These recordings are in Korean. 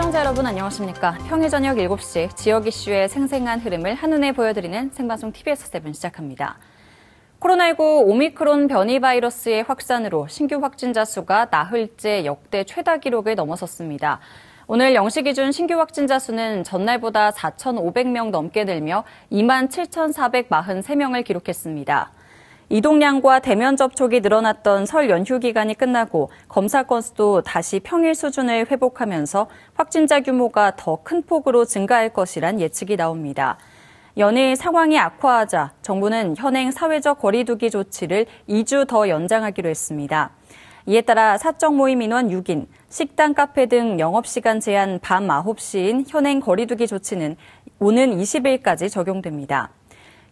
시청자 여러분 안녕하십니까. 평일 저녁 7시 지역 이슈의 생생한 흐름을 한눈에 보여드리는 생방송 TBS7 시작합니다. 코로나19 오미크론 변이 바이러스의 확산으로 신규 확진자 수가 나흘째 역대 최다 기록을 넘어섰습니다. 오늘 0시 기준 신규 확진자 수는 전날보다 4,500명 넘게 늘며 27,443명을 기록했습니다. 이동량과 대면 접촉이 늘어났던 설 연휴 기간이 끝나고 검사 건수도 다시 평일 수준을 회복하면서 확진자 규모가 더 큰 폭으로 증가할 것이란 예측이 나옵니다. 연일 상황이 악화하자 정부는 현행 사회적 거리 두기 조치를 2주 더 연장하기로 했습니다. 이에 따라 사적 모임 인원 6인, 식당, 카페 등 영업시간 제한 밤 9시인 현행 거리 두기 조치는 오는 20일까지 적용됩니다.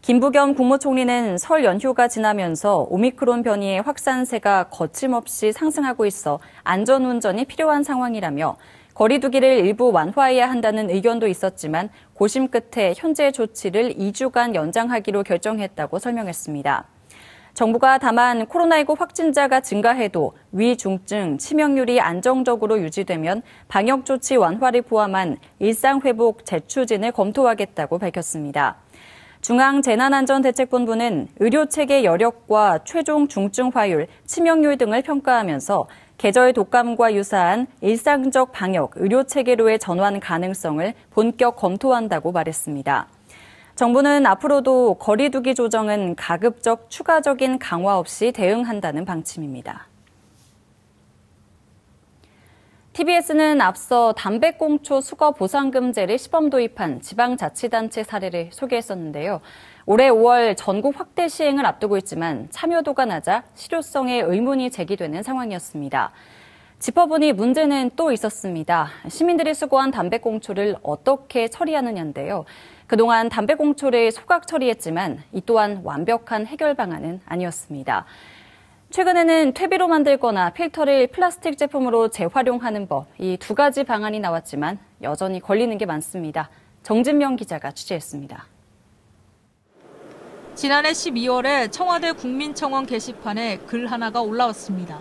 김부겸 국무총리는 설 연휴가 지나면서 오미크론 변이의 확산세가 거침없이 상승하고 있어 안전운전이 필요한 상황이라며 거리 두기를 일부 완화해야 한다는 의견도 있었지만 고심 끝에 현재 조치를 2주간 연장하기로 결정했다고 설명했습니다. 정부가 다만 코로나19 확진자가 증가해도 위중증, 치명률이 안정적으로 유지되면 방역 조치 완화를 포함한 일상회복 재추진을 검토하겠다고 밝혔습니다. 중앙재난안전대책본부는 의료체계 여력과 최종 중증화율, 치명률 등을 평가하면서 계절 독감과 유사한 일상적 방역, 의료체계로의 전환 가능성을 본격 검토한다고 말했습니다. 정부는 앞으로도 거리 두기 조정은 가급적 추가적인 강화 없이 대응한다는 방침입니다. TBS는 앞서 담배꽁초 수거 보상금제를 시범 도입한 지방자치단체 사례를 소개했었는데요. 올해 5월 전국 확대 시행을 앞두고 있지만 참여도가 낮아 실효성에 의문이 제기되는 상황이었습니다. 짚어보니 문제는 또 있었습니다. 시민들이 수거한 담배꽁초를 어떻게 처리하느냐인데요. 그동안 담배꽁초를 소각 처리했지만 이 또한 완벽한 해결 방안은 아니었습니다. 최근에는 퇴비로 만들거나 필터를 플라스틱 제품으로 재활용하는 법, 이 두 가지 방안이 나왔지만 여전히 걸리는 게 많습니다. 정진명 기자가 취재했습니다. 지난해 12월에 청와대 국민청원 게시판에 글 하나가 올라왔습니다.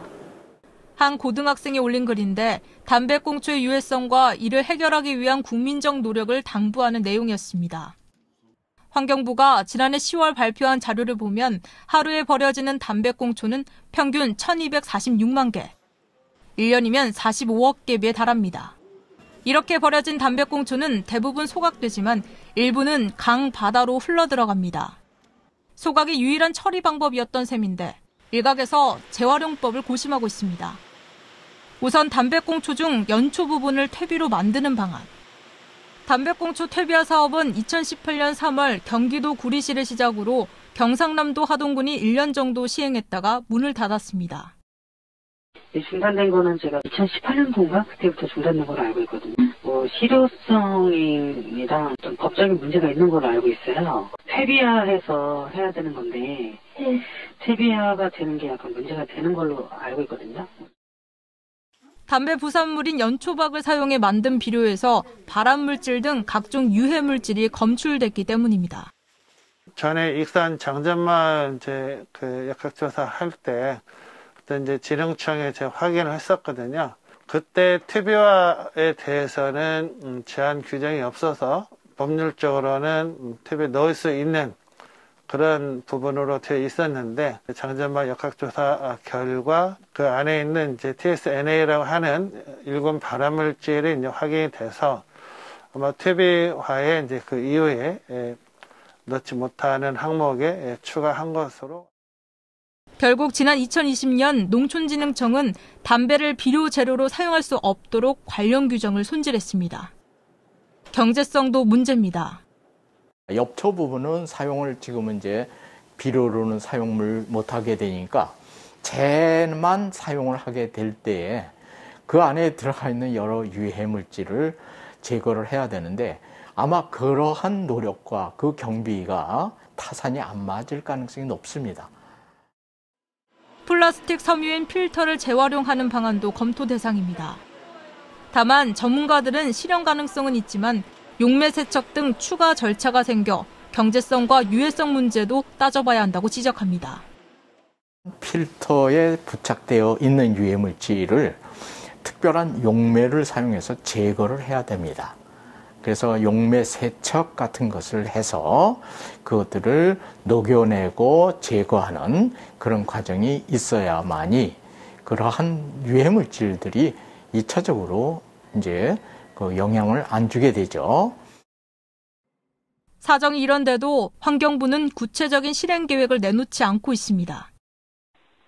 한 고등학생이 올린 글인데 담배꽁초의 유해성과 이를 해결하기 위한 국민적 노력을 당부하는 내용이었습니다. 환경부가 지난해 10월 발표한 자료를 보면 하루에 버려지는 담배꽁초는 평균 1,246만 개, 1년이면 45억 개비에 달합니다. 이렇게 버려진 담배꽁초는 대부분 소각되지만 일부는 강, 바다로 흘러들어갑니다. 소각이 유일한 처리 방법이었던 셈인데 일각에서 재활용법을 고심하고 있습니다. 우선 담배꽁초 중 연초 부분을 퇴비로 만드는 방안. 담배꽁초 퇴비화 사업은 2018년 3월 경기도 구리시를 시작으로 경상남도 하동군이 1년 정도 시행했다가 문을 닫았습니다. 중단된 거는 제가 2018년도인가 그때부터 중단된 걸로 알고 있거든요. 실효성이랑 좀 법적인 문제가 있는 걸로 알고 있어요. 퇴비화해서 해야 되는 건데 퇴비화가 되는 게 약간 문제가 되는 걸로 알고 있거든요. 담배 부산물인 연초박을 사용해 만든 비료에서 발암물질 등 각종 유해물질이 검출됐기 때문입니다. 전에 익산 장전마을 역학조사 할 때 이제 지능청에 제가 확인을 했었거든요. 그때 퇴비화에 대해서는 제한 규정이 없어서 법률적으로는 퇴비에 넣을 수 있는 그런 부분으로 되어 있었는데 장전마 역학조사 결과 그 안에 있는 이제 TSNA라고 하는 일군 발암물질이 이제 확인이 돼서 아마 퇴비화에 이제 그 이후에 넣지 못하는 항목에 추가한 것으로. 결국 지난 2020년 농촌진흥청은 담배를 비료 재료로 사용할 수 없도록 관련 규정을 손질했습니다. 경제성도 문제입니다. 엽초 부분은 사용을 지금은 이제 비료로는 사용을 못하게 되니까 쟤만 사용을 하게 될 때에 그 안에 들어가 있는 여러 유해 물질을 제거를 해야 되는데 아마 그러한 노력과 그 경비가 타산이 안 맞을 가능성이 높습니다. 플라스틱 섬유인 필터를 재활용하는 방안도 검토 대상입니다. 다만 전문가들은 실현 가능성은 있지만 용매 세척 등 추가 절차가 생겨 경제성과 유해성 문제도 따져봐야 한다고 지적합니다. 필터에 부착되어 있는 유해 물질을 특별한 용매를 사용해서 제거를 해야 됩니다. 그래서 용매 세척 같은 것을 해서 그것들을 녹여내고 제거하는 그런 과정이 있어야만이 그러한 유해 물질들이 2차적으로 이제 그 영향을 안 주게 되죠. 사정이 이런데도 환경부는 구체적인 실행 계획을 내놓지 않고 있습니다.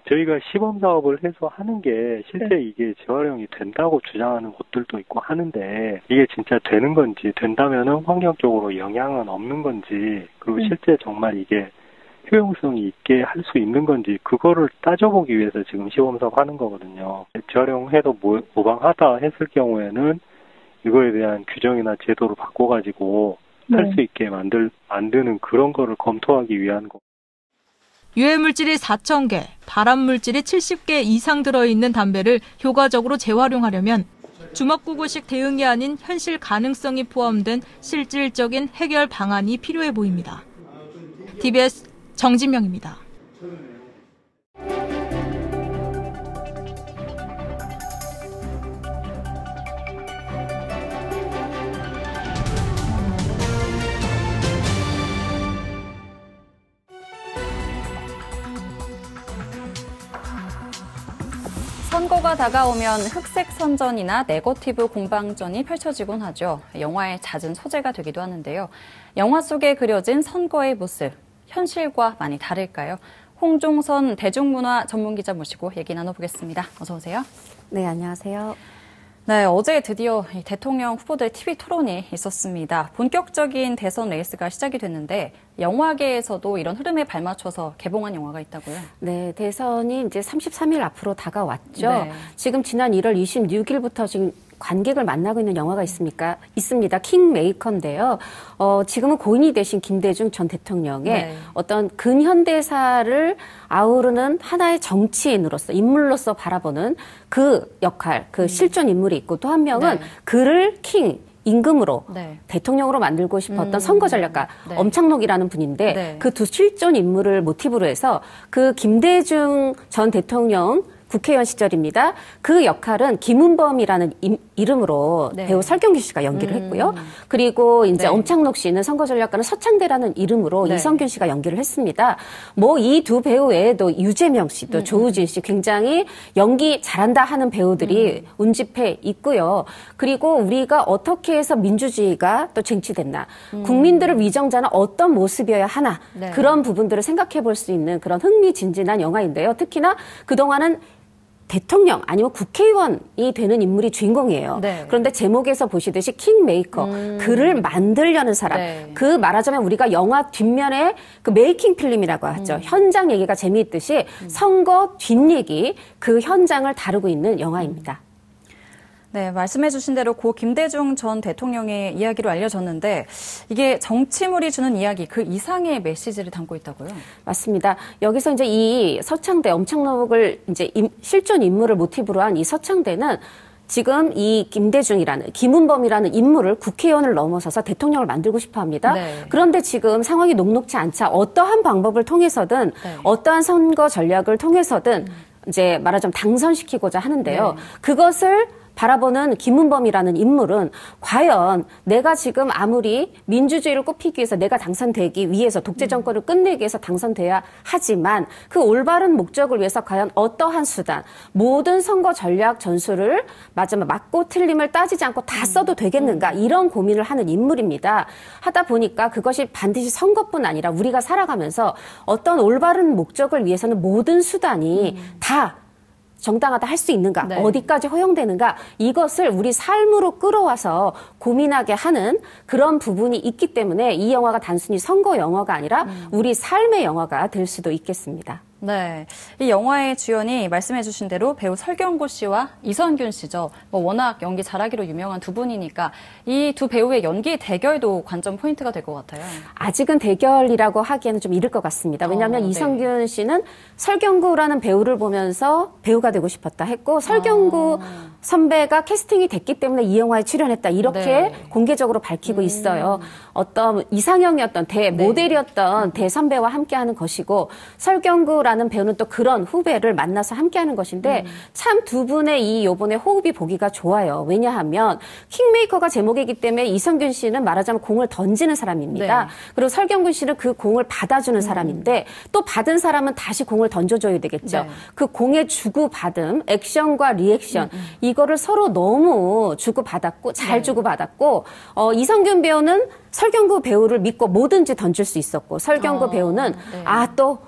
저희가 시범 사업을 해서 하는 게 실제 이게 재활용이 된다고 주장하는 곳들도 있고 하는데 이게 진짜 되는 건지 된다면은 환경적으로 영향은 없는 건지 그리고 실제 정말 이게 효용성이 있게 할 수 있는 건지 그거를 따져보기 위해서 지금 시범 사업 하는 거거든요. 재활용해도 모방하다 했을 경우에는 이거에 대한 규정이나 제도를 바꿔가지고 할 수 있게 만드는 그런 거를 검토하기 위한 거. 유해 물질이 4,000개, 발암 물질이 70개 이상 들어있는 담배를 효과적으로 재활용하려면 주먹구구식 대응이 아닌 현실 가능성이 포함된 실질적인 해결 방안이 필요해 보입니다. TBS 정진명입니다. 선거가 다가오면 흑색 선전이나 네거티브 공방전이 펼쳐지곤 하죠. 영화의 잦은 소재가 되기도 하는데요. 영화 속에 그려진 선거의 모습, 현실과 많이 다를까요? 홍종선 대중문화 전문기자 모시고 얘기 나눠보겠습니다. 어서 오세요. 네, 안녕하세요. 네, 어제 드디어 대통령 후보들 TV 토론이 있었습니다. 본격적인 대선 레이스가 시작이 됐는데 영화계에서도 이런 흐름에 발맞춰서 개봉한 영화가 있다고요? 네, 대선이 이제 33일 앞으로 다가왔죠. 네. 지금 지난 1월 26일부터 지금 관객을 만나고 있는 영화가 있습니다. 킹메이커인데요. 지금은 고인이 되신 김대중 전 대통령의 어떤 근현대사를 아우르는 하나의 정치인으로서, 인물로서 바라보는 그 역할, 그 실존 인물이 있고 또 한 명은 그를 임금으로 대통령으로 만들고 싶었던 선거 전략가 엄창록이라는 분인데 그 두 실존 인물을 모티브로 해서 그 김대중 전 대통령 국회의원 시절입니다. 그 역할은 김은범이라는 이름으로 배우 설경규 씨가 연기를 했고요. 그리고 이제 엄창록 씨는 선거 전략가는 서창대라는 이름으로 이성균 씨가 연기를 했습니다. 뭐 이 두 배우 외에도 유재명 씨, 또 조우진 씨 굉장히 연기 잘한다 하는 배우들이 운집해 있고요. 그리고 우리가 어떻게 해서 민주주의가 또 쟁취됐나, 국민들을 위정자는 어떤 모습이어야 하나 그런 부분들을 생각해 볼 수 있는 그런 흥미진진한 영화인데요. 특히나 그동안은 대통령 아니면 국회의원이 되는 인물이 주인공이에요. 그런데 제목에서 보시듯이 킹메이커, 그를 만들려는 사람. 그 말하자면 우리가 영화 뒷면에 그 메이킹 필름이라고 하죠. 현장 얘기가 재미있듯이 선거 뒷얘기, 그 현장을 다루고 있는 영화입니다. 네, 말씀해 주신 대로 고 김대중 전 대통령의 이야기로 알려졌는데 이게 정치물이 주는 이야기 그 이상의 메시지를 담고 있다고요? 맞습니다. 여기서 이제 이 서창대, 엄창록을 이제 실존 인물을 모티브로 한 이 서창대는 지금 이 김은범이라는 인물을 국회의원을 넘어서서 대통령을 만들고 싶어 합니다. 그런데 지금 상황이 녹록지 않자 어떠한 방법을 통해서든 어떠한 선거 전략을 통해서든 이제 말하자면 당선시키고자 하는데요. 그것을 바라보는 김은범이라는 인물은 과연 내가 지금 아무리 민주주의를 꼽히기 위해서 내가 당선되기 위해서 독재 정권을 끝내기 위해서 당선돼야 하지만 그 올바른 목적을 위해서 과연 어떠한 수단, 모든 선거 전략 전술을 맞고 틀림을 따지지 않고 다 써도 되겠는가 이런 고민을 하는 인물입니다. 하다 보니까 그것이 반드시 선거뿐 아니라 우리가 살아가면서 어떤 올바른 목적을 위해서는 모든 수단이 다 정당하다 할 수 있는가, 어디까지 허용되는가, 이것을 우리 삶으로 끌어와서 고민하게 하는 그런 부분이 있기 때문에 이 영화가 단순히 선거 영화가 아니라 우리 삶의 영화가 될 수도 있겠습니다. 네, 이 영화의 주연이 말씀해 주신 대로 배우 설경구 씨와 이성균 씨죠. 워낙 연기 잘하기로 유명한 두 분이니까 이 두 배우의 연기 대결도 관전 포인트가 될 것 같아요. 아직은 대결이라고 하기에는 좀 이를 것 같습니다. 왜냐하면 이성균 씨는 설경구라는 배우를 보면서 배우가 되고 싶었다 했고 설경구 선배가 캐스팅이 됐기 때문에 이 영화에 출연했다 이렇게 공개적으로 밝히고 있어요. 어떤 이상형이었던 모델이었던 대선배와 함께하는 것이고 설경구라는 킹메이커라는 배우는 또 그런 후배를 만나서 함께하는 것인데 참 두 분의 이 요번에 호흡이 보기가 좋아요. 왜냐하면 킹메이커가 제목이기 때문에 이성균 씨는 말하자면 공을 던지는 사람입니다. 네. 그리고 설경구 씨는 그 공을 받아주는 사람인데 또 받은 사람은 다시 공을 던져줘야 되겠죠. 네. 그 공의 주고받음, 액션과 리액션 이거를 서로 너무 주고받았고 잘 주고받았고 이성균 배우는 설경구 배우를 믿고 뭐든지 던질 수 있었고 설경구 배우는 네. 또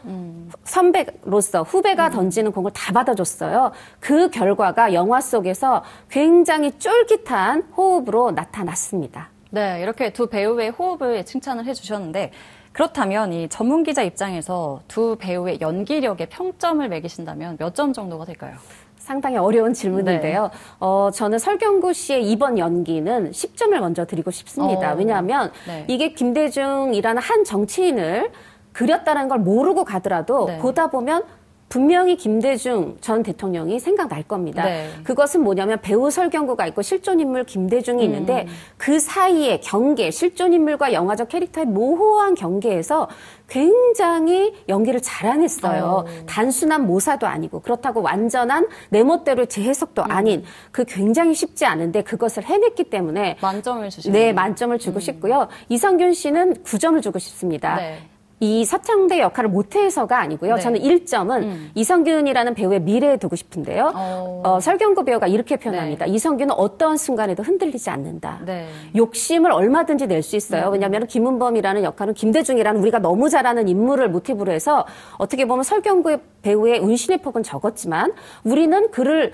선배로서 후배가 던지는 공을 다 받아줬어요. 그 결과가 영화 속에서 굉장히 쫄깃한 호흡으로 나타났습니다. 네, 이렇게 두 배우의 호흡을 칭찬을 해주셨는데 그렇다면 이 전문 기자 입장에서 두 배우의 연기력에 평점을 매기신다면 몇 점 정도가 될까요? 상당히 어려운 질문인데요. 네. 저는 설경구 씨의 이번 연기는 10점을 먼저 드리고 싶습니다. 왜냐하면 네. 이게 김대중이라는 한 정치인을 그렸다는 걸 모르고 가더라도 네. 보다 보면 분명히 김대중 전 대통령이 생각날 겁니다. 네. 그것은 뭐냐면 배우 설경구가 있고 실존인물 김대중이 있는데 그 사이의 경계, 실존인물과 영화적 캐릭터의 모호한 경계에서 굉장히 연기를 잘해냈어요. 단순한 모사도 아니고 그렇다고 완전한 내 멋대로의 재해석도 아닌 그 굉장히 쉽지 않은데 그것을 해냈기 때문에 만점을 주시고 네, 만점을 주고 싶고요. 이성균 씨는 9점을 주고 싶습니다. 네. 이 서창대 역할을 못해서가 아니고요. 네. 저는 1점은 이성균이라는 배우의 미래에 두고 싶은데요. 설경구 배우가 이렇게 표현합니다. 네. 이성균은 어떠한 순간에도 흔들리지 않는다. 네. 욕심을 얼마든지 낼 수 있어요. 왜냐하면 김은범이라는 역할은 김대중이라는 우리가 너무 잘 아는 인물을 모티브로 해서 어떻게 보면 설경구 배우의 운신의 폭은 적었지만 우리는 그를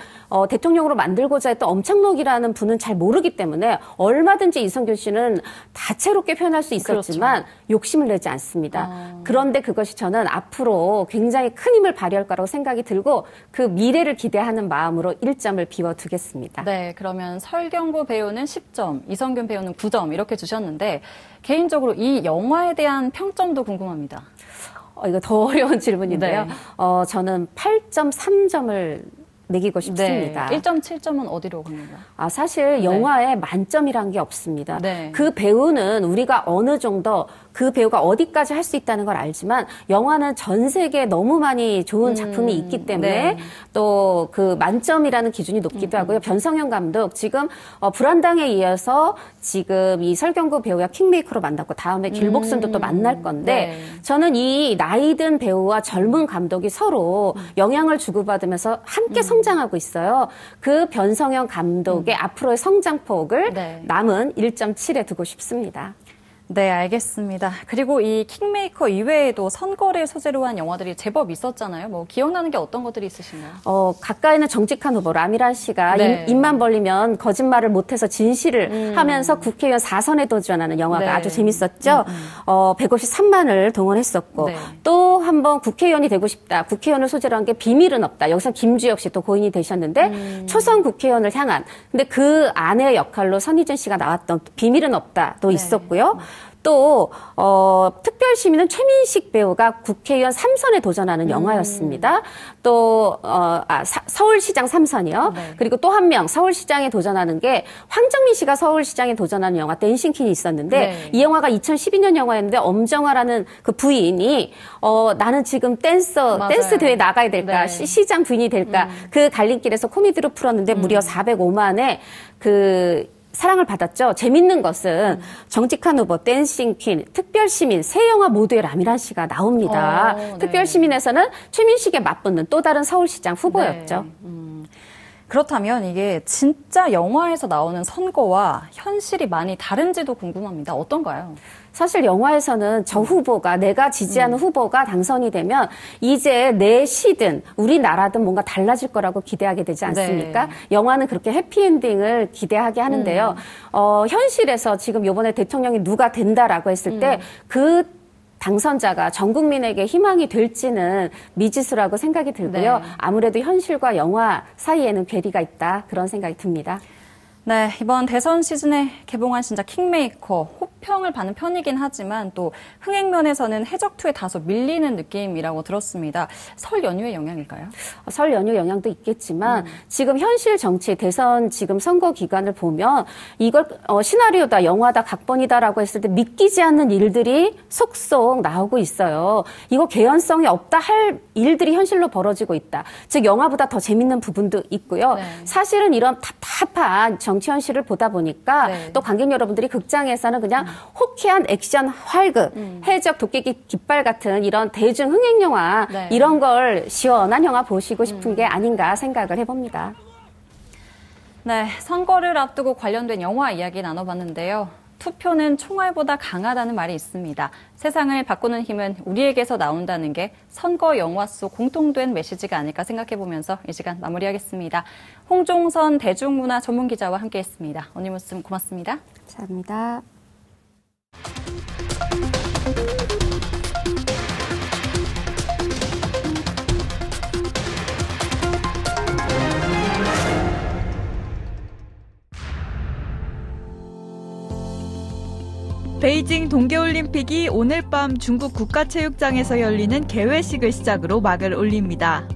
대통령으로 만들고자 했던 엄창록이라는 분은 잘 모르기 때문에 얼마든지 이성균 씨는 다채롭게 표현할 수 있었지만 그렇죠. 욕심을 내지 않습니다. 그런데 그것이 저는 앞으로 굉장히 큰 힘을 발휘할 거라고 생각이 들고 그 미래를 기대하는 마음으로 1점을 비워두겠습니다. 네, 그러면 설경구 배우는 10점, 이성균 배우는 9점 이렇게 주셨는데 개인적으로 이 영화에 대한 평점도 궁금합니다. 이거 더 어려운 질문인데요. 네. 저는 8.3점을 매기고 싶습니다. 네. 1.7점은 어디로 갑니까? 사실 영화에 만점이란 게 없습니다. 네. 그 배우는 우리가 어느 정도 그 배우가 어디까지 할 수 있다는 걸 알지만 영화는 전 세계에 너무 많이 좋은 작품이 있기 때문에 네. 또 그 만점이라는 기준이 높기도 하고요. 변성현 감독 지금 불안당에 이어서 지금 이 설경구 배우와 킹메이커로 만났고 다음에 길복순도 또 만날 건데 네. 저는 이 나이든 배우와 젊은 감독이 서로 영향을 주고받으면서 함께 성장하고 있어요. 그 변성현 감독의 앞으로의 성장폭을 네. 남은 1.7에 두고 싶습니다. 네, 알겠습니다. 그리고 이 킹메이커 이외에도 선거를 소재로 한 영화들이 제법 있었잖아요. 뭐 기억나는 게 어떤 것들이 있으신가요? 가까이는 정직한 후보 라미란 씨가 네. 입만 벌리면 거짓말을 못해서 진실을 하면서 국회의원 4선에 도전하는 영화가 네. 아주 재밌었죠. 153만을 동원했었고 네. 또 한 번 국회의원이 되고 싶다. 국회의원을 소재로 한 게 비밀은 없다. 여기서 김주혁 씨 또 고인이 되셨는데 초선 국회의원을 향한 근데 그 아내 역할로 선희준 씨가 나왔던 비밀은 없다도 네. 있었고요. 또 특별시민은 최민식 배우가 국회의원 3선에 도전하는 영화였습니다. 또 서울시장 3선이요. 네. 그리고 또 한 명 서울시장에 도전하는 게 황정민 씨가 서울시장에 도전하는 영화 댄싱퀸이 있었는데 네. 이 영화가 2012년 영화였는데 엄정화라는 그 부인이 나는 지금 댄스 대회 나가야 될까 네. 시장 부인이 될까 그 갈림길에서 코미디로 풀었는데 무려 405만에 사랑을 받았죠. 재밌는 것은 정직한 후보, 댄싱퀸, 특별시민 세 영화 모두에 라미란 씨가 나옵니다. 네. 특별시민에서는 최민식에 맞붙는 또 다른 서울시장 후보였죠. 네. 그렇다면 이게 진짜 영화에서 나오는 선거와 현실이 많이 다른지도 궁금합니다. 어떤가요? 사실 영화에서는 저 후보가 내가 지지하는 후보가 당선이 되면 이제 내 시든 우리나라든 뭔가 달라질 거라고 기대하게 되지 않습니까? 네. 영화는 그렇게 해피엔딩을 기대하게 하는데요. 현실에서 지금 이번에 대통령이 누가 된다라고 했을 때 그 당선자가 전 국민에게 희망이 될지는 미지수라고 생각이 들고요. 네. 아무래도 현실과 영화 사이에는 괴리가 있다 그런 생각이 듭니다. 네, 이번 대선 시즌에 개봉한 신작 킹메이커, 호평을 받는 편이긴 하지만 또 흥행면에서는 해적2에 다소 밀리는 느낌이라고 들었습니다. 설 연휴의 영향일까요? 설 연휴 영향도 있겠지만 지금 현실 정치, 대선 지금 선거 기간을 보면 이걸 시나리오다, 영화다, 각본이다라고 했을 때 믿기지 않는 일들이 속속 나오고 있어요. 이거 개연성이 없다 할 일들이 현실로 벌어지고 있다. 즉 영화보다 더 재밌는 부분도 있고요. 네. 사실은 이런 답답한 정치 현실을 보다 보니까 네. 또 관객 여러분들이 극장에서는 그냥 호쾌한 액션 활극, 해적 도깨비 깃발 같은 이런 대중 흥행 영화 네. 이런 걸 시원한 영화 보시고 싶은 게 아닌가 생각을 해봅니다. 네, 선거를 앞두고 관련된 영화 이야기 나눠봤는데요. 투표는 총알보다 강하다는 말이 있습니다. 세상을 바꾸는 힘은 우리에게서 나온다는 게 선거 영화 속 공통된 메시지가 아닐까 생각해보면서 이 시간 마무리하겠습니다. 홍종선 대중문화 전문기자와 함께했습니다. 언니 말씀 고맙습니다. 감사합니다. 베이징 동계올림픽이 오늘 밤 중국 국가체육장에서 열리는 개회식을 시작으로 막을 올립니다.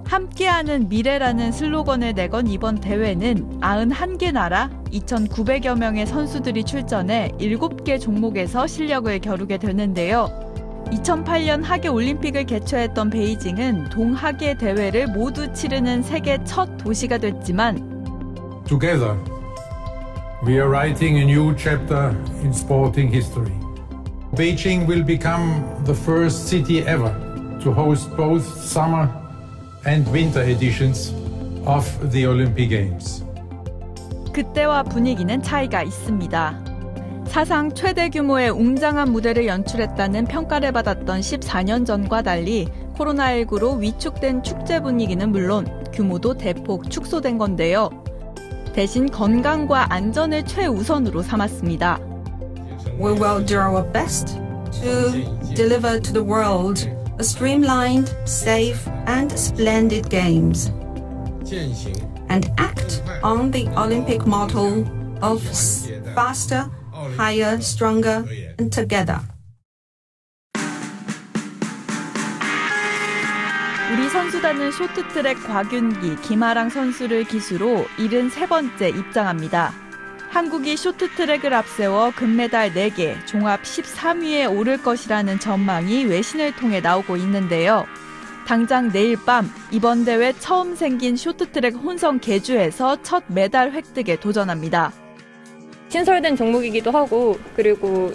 함께하는 미래라는 슬로건을 내건 이번 대회는 91개 나라 2,900여 명의 선수들이 출전해 7개 종목에서 실력을 겨루게 되는데요. 2008년 하계올림픽을 개최했던 베이징은 동하계 대회를 모두 치르는 세계 첫 도시가 됐지만 Together, we are writing a new chapter in sporting history. Beijing will become the first city ever to host both summer and winter editions of the Olympic Games. 그때와 분위기는 차이가 있습니다. 사상 최대 규모의 웅장한 무대를 연출했다는 평가를 받았던 14년 전과 달리 코로나19로 위축된 축제 분위기는 물론 규모도 대폭 축소된 건데요. 대신 건강과 안전을 최우선으로 삼았습니다. We will do our best to deliver to the world a streamlined, safe and splendid games and act on the Olympic model of faster, higher, stronger and together. 우리 선수단은 쇼트트랙 곽윤기, 김아랑 선수를 기수로 73번째 입장합니다. 한국이 쇼트트랙을 앞세워 금메달 4개, 종합 13위에 오를 것이라는 전망이 외신을 통해 나오고 있는데요. 당장 내일 밤 이번 대회 처음 생긴 쇼트트랙 혼성 계주에서 첫 메달 획득에 도전합니다. 신설된 종목이기도 하고 그리고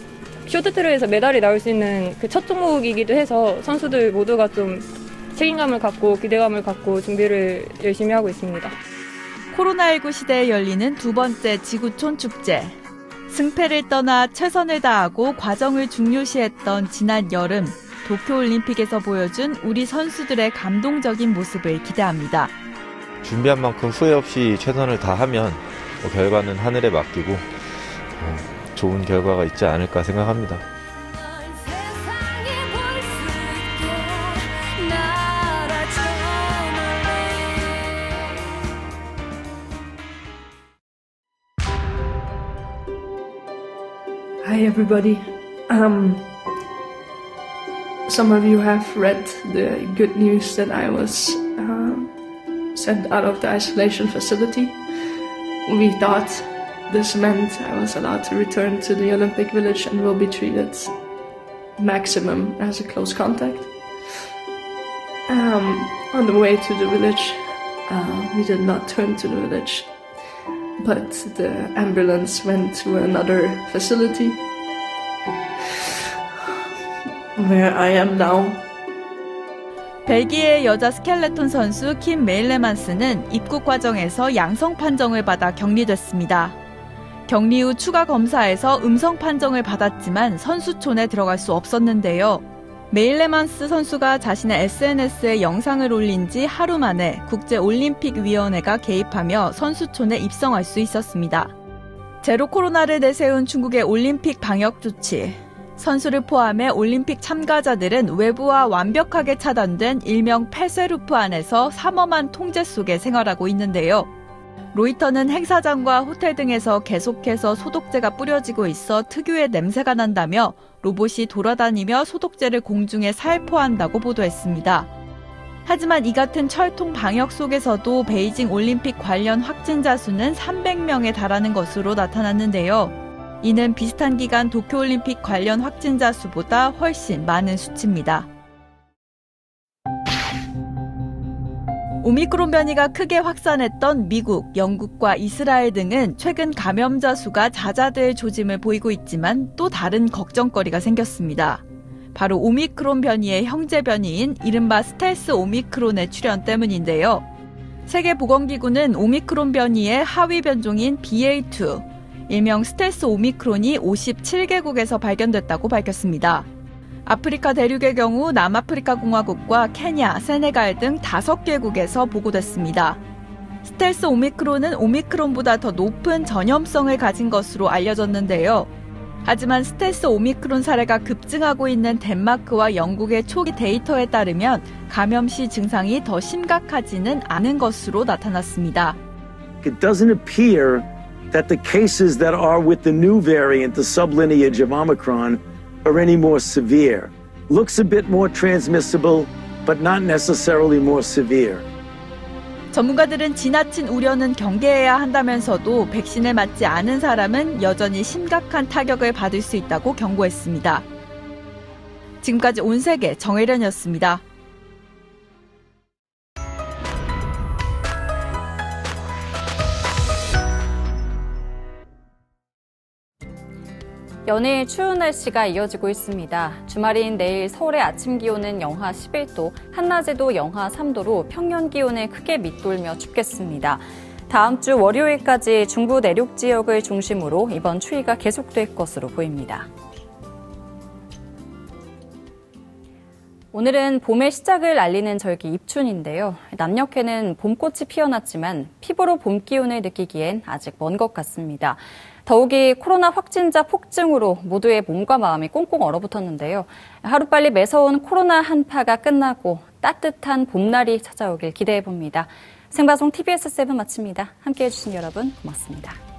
쇼트트랙에서 메달이 나올 수 있는 그 첫 종목이기도 해서 선수들 모두가 좀 책임감을 갖고 기대감을 갖고 준비를 열심히 하고 있습니다. 코로나19 시대에 열리는 두 번째 지구촌 축제. 승패를 떠나 최선을 다하고 과정을 중요시했던 지난 여름 도쿄올림픽에서 보여준 우리 선수들의 감동적인 모습을 기대합니다. 준비한 만큼 후회 없이 최선을 다하면 결과는 하늘에 맡기고 좋은 결과가 있지 않을까 생각합니다. Hi everybody. Some of you have read the good news that I was sent out of the isolation facility. We thought this meant I was allowed to return to the Olympic Village and will be treated maximum as a close contact. On the way to the village, we did not turn to the village. But the ambulance went to another facility where I am now. 벨기에의 여자 스켈레톤 선수 킴 메일레만스는 입국 과정에서 양성 판정을 받아 격리됐습니다. 격리 후 추가 검사에서 음성 판정을 받았지만 선수촌에 들어갈 수 없었는데요. 메일레만스 선수가 자신의 SNS에 영상을 올린 지 하루 만에 국제올림픽위원회가 개입하며 선수촌에 입성할 수 있었습니다. 제로 코로나를 내세운 중국의 올림픽 방역 조치. 선수를 포함해 올림픽 참가자들은 외부와 완벽하게 차단된 일명 폐쇄루프 안에서 삼엄한 통제 속에 생활하고 있는데요. 로이터는 행사장과 호텔 등에서 계속해서 소독제가 뿌려지고 있어 특유의 냄새가 난다며 로봇이 돌아다니며 소독제를 공중에 살포한다고 보도했습니다. 하지만 이 같은 철통 방역 속에서도 베이징 올림픽 관련 확진자 수는 300명에 달하는 것으로 나타났는데요. 이는 비슷한 기간 도쿄올림픽 관련 확진자 수보다 훨씬 많은 수치입니다. 오미크론 변이가 크게 확산했던 미국, 영국과 이스라엘 등은 최근 감염자 수가 잦아들 조짐을 보이고 있지만 또 다른 걱정거리가 생겼습니다. 바로 오미크론 변이의 형제 변이인 이른바 스텔스 오미크론의 출현 때문인데요. 세계보건기구는 오미크론 변이의 하위 변종인 BA2, 일명 스텔스 오미크론이 57개국에서 발견됐다고 밝혔습니다. 아프리카 대륙의 경우 남아프리카 공화국과 케냐, 세네갈 등 5개국에서 보고됐습니다. 스텔스 오미크론은 오미크론보다 더 높은 전염성을 가진 것으로 알려졌는데요. 하지만 스텔스 오미크론 사례가 급증하고 있는 덴마크와 영국의 초기 데이터에 따르면 감염 시 증상이 더 심각하지는 않은 것으로 나타났습니다. It doesn't appear that the cases that are with the new variant, the sublineage of Omicron, are any more severe. Looks a bit more transmissible, but not necessarily more severe. 전문가들은 지나친 우려는 경계해야 한다면서도 백신을 맞지 않은 사람은 여전히 심각한 타격을 받을 수 있다고 경고했습니다. 지금까지 온세계 정혜련이었습니다. 연일 추운 날씨가 이어지고 있습니다. 주말인 내일 서울의 아침 기온은 영하 11도, 한낮에도 영하 3도로 평년 기온을 크게 밑돌며 춥겠습니다. 다음 주 월요일까지 중부 내륙 지역을 중심으로 이번 추위가 계속될 것으로 보입니다. 오늘은 봄의 시작을 알리는 절기 입춘인데요. 남녘에는 봄꽃이 피어났지만 피부로 봄 기운을 느끼기엔 아직 먼 것 같습니다. 더욱이 코로나 확진자 폭증으로 모두의 몸과 마음이 꽁꽁 얼어붙었는데요. 하루빨리 매서운 코로나 한파가 끝나고 따뜻한 봄날이 찾아오길 기대해봅니다. 생방송 TBS7 마칩니다. 함께해 주신 여러분 고맙습니다.